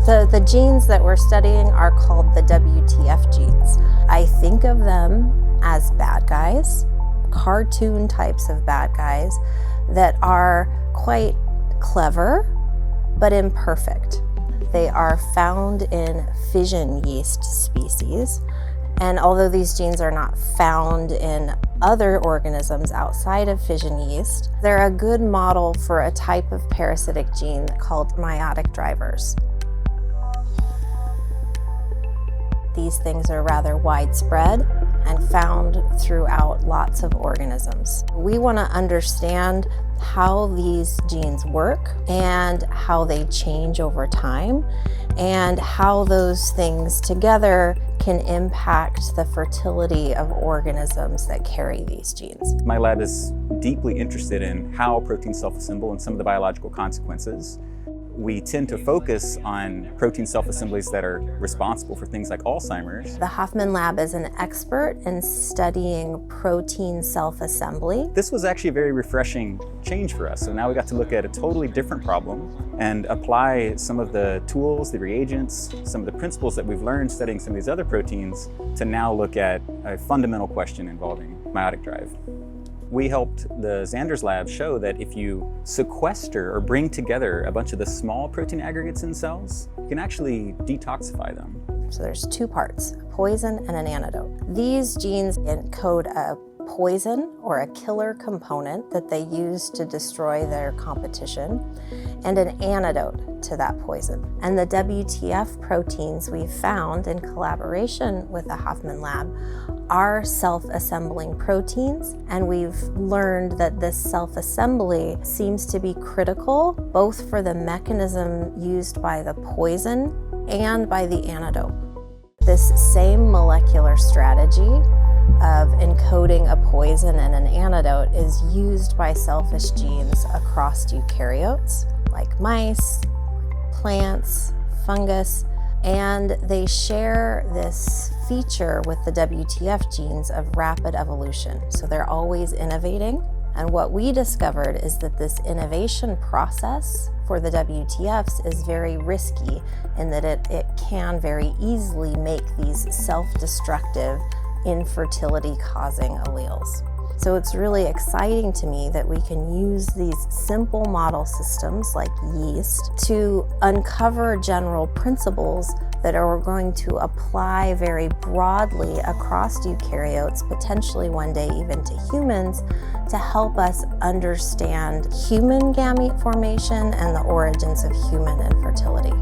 So the genes that we're studying are called the WTF genes. I think of them as bad guys, cartoon types of bad guys that are quite clever but imperfect. They are found in fission yeast species, and although these genes are not found in other organisms outside of fission yeast, they're a good model for a type of parasitic gene called meiotic drivers. These things are rather widespread and found throughout lots of organisms. We want to understand how these genes work and how they change over time and how those things together can impact the fertility of organisms that carry these genes. My lab is deeply interested in how proteins self-assemble and some of the biological consequences. We tend to focus on protein self-assemblies that are responsible for things like Alzheimer's. The Hoffman Lab is an expert in studying protein self-assembly. This was actually a very refreshing change for us. So now we got to look at a totally different problem and apply some of the tools, the reagents, some of the principles that we've learned studying some of these other proteins to now look at a fundamental question involving meiotic drive. We helped the Zanders Lab show that if you sequester or bring together a bunch of the small protein aggregates in cells, you can actually detoxify them. So there's two parts, a poison and an antidote. These genes encode a poison or a killer component that they use to destroy their competition and an antidote to that poison. And the WTF proteins we've found in collaboration with the Hoffman Lab are self-assembling proteins, and we've learned that this self-assembly seems to be critical both for the mechanism used by the poison and by the antidote. This same molecular strategy of encoding a poison and an antidote is used by selfish genes across eukaryotes, like mice, plants, fungus, and they share this feature with the WTF genes of rapid evolution. So they're always innovating. And what we discovered is that this innovation process for the WTFs is very risky in that it can very easily make these self-destructive infertility-causing alleles. So it's really exciting to me that we can use these simple model systems like yeast to uncover general principles that are going to apply very broadly across eukaryotes, potentially one day even to humans, to help us understand human gamete formation and the origins of human infertility.